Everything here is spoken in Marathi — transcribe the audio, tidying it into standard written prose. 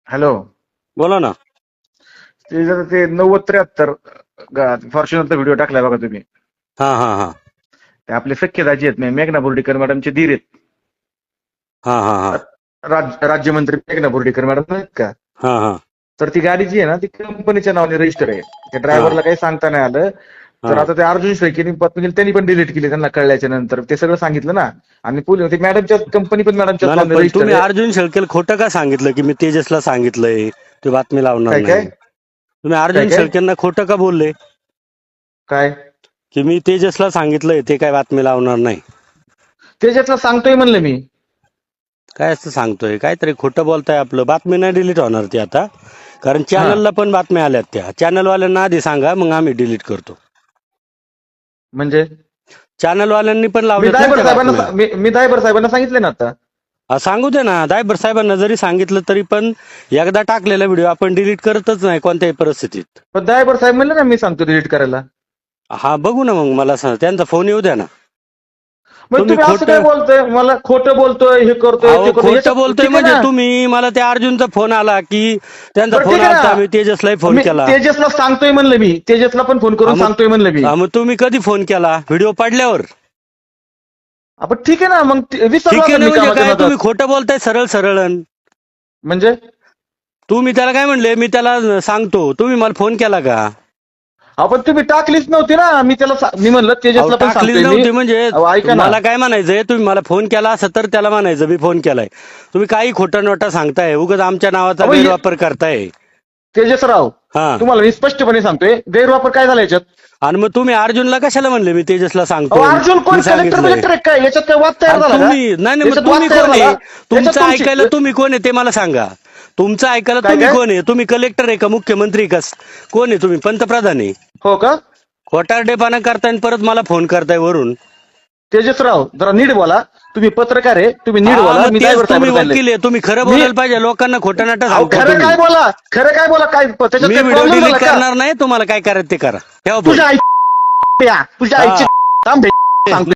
हॅलो. बोला ना. ते जर ते 9073 फॉर्च्युनरचा व्हिडिओ टाकलाय बघा तुम्ही. हा हा हा ते आपले सख्खे दाजी आहेत, मेघना बोर्डीकर मॅडमचे धीर आहेत. हा हा हा राज्यमंत्री मेघना बोर्डीकर मॅडम आहेत का? हा हा तर ती गाडी जी आहे ना ती कंपनीच्या नावाने रजिस्टर आहे. त्या ड्रायव्हरला काही सांगता नाही आलं. तर हा. आता ते अर्जुन शेळकेनी त्यांनी पण डिलीट केली त्यांना कळल्याच्या नंतर. ते सगळं सांगितलं ना. आणि पोलीस ती मॅडमच्या कंपनी पण मॅडमच्याच नाही नावाने पण रजिस्टर तुम्ही आहे. अर्जुन शेळकेला खोटं का सांगितलं की मी तेजसला सांगितलंय ते बातमी लावणार काय नाही? काय तुम्ही काय अर्जुन काय शेळकेंना खोटं का बोलले काय की मी तेजसला सांगितलंय ते काय बातमी लावणार नाही? त्याच्यातलं सांगतोय म्हणलं मी. काय असं सांगतोय? काहीतरी खोटं बोलताय. आपलं बातमी नाही डिलीट होणार ती आता, कारण हा चॅनलला पण बातम्या आल्यात. त्या चॅनलवाल्यांना आधी सांगा, मग आम्ही डिलीट करतो. म्हणजे चॅनलवाल्यांनी पण मी लावल्यात ना दायबर त्या बातम्या. साहेबांना मी दायबर साहेबांना सांगितले ना आता. सांगू दे ना. दायबर साहेबांना जरी सांगितलं तरी पण एकदा टाकलेला व्हिडिओ आपण डिलीट करतच नाही कोणत्याही परिस्थितीत. पण दायबर साहेब म्हणले ना मी सांगतो डिलीट करायला. हा बघू ना, मग मला सांग, त्यांचा फोन येऊ द्या ना. मग तुम्ही तुम्ही असं काय खोटं बोलतोय, मला खोटं बोलतोय, हे करतोय ते अहो करतोय. खोटं बोलतोय ठीक आहे म्हणजे ना. तुम्ही मला त्या अर्जुनचा फोन आला की त्यांचा बरं फोन ठीक आहे आला, मी ना. तेजसलाही फोन मी केला. तेजसला सांगतोय म्हणलं मी. तेजसला पण फोन करून सांगतोय म्हणलं मी. मग तुम्ही कधी फोन केला? व्हिडिओ पाडल्यावर? आपण ठीक आहे ना. मग विसरलो ठीक आहे असेल ना मी म्हणजे कामाच्या काय? तुम्ही नादात. खोटं बोलताय सरळ सरळ. म्हणजे तुम्ही त्याला काय म्हणले, मी त्याला सांगतो, तुम्ही मला फोन केला का? आपण तुम्ही टाकलीच नव्हती ना. मी त्याला मी म्हणलं अहो तेजसला पण टाकलीच सांगतोय मी. नव्हती म्हणजे अहो ऐका ना. मला काय म्हणायचंय, तुम्ही मला फोन केला असं तर त्याला म्हणायचं मी फोन केलाय. तुम्ही काही खोटं नोटा सांगताय, उगाच आमच्या नावाचा अहो, गैरवापर करताय. तेजसराव, हा. तुम्हाला मी स्पष्टपणे सांगतोय गैरवापर काय झाला याच्यात. आणि मग तुम्ही अर्जुनला कशाला म्हणले मी तेजसला अहो सांगतो, अर्जुन कोण मी कलेक्टर सांगितलंय? बिलेक्टर काय याच्यात काय वाद तयार आणि झाला का? तुम्ही नाही नाही, मग याच्यात तुम्ही वाद तयार कोण झाला. आहे? याच्यात तुमचं तुमची ऐकायला तुम्ही कोण आहे ते मला सांगा. तुमचं ऐकायला काय तुम्ही काय कोण आहे? तुम्ही कलेक्टर आहे का, मुख्यमंत्री का, कोण आहे तुम्ही? पंतप्रधान आहे? हो का? खोटारडेपणा करताय आणि परत मला फोन करताय वरून. तेजसराव जरा नीट बोला. तुम्ही पत्रकार आहे, तुम्ही नीट हा बोला. मग मी तेच, दायवर तुम्ही साहेबांना वकील आहे, तुम्ही खरं मी बोलायला पाहिजे. लोकांना खोटा नाटा अहो सांगताय खरं तुम्ही. काय बोला, खरं काय बोला. काय त्याच्यात मी काय व्हिडिओ प्रॉब्लेम डिलीट झाला का? करणार नाही. तुम्हाला काय करायचं ते करा. ठेवा फोन. तुझ्या आई तुझ्या हा आईची थांब सांगतो.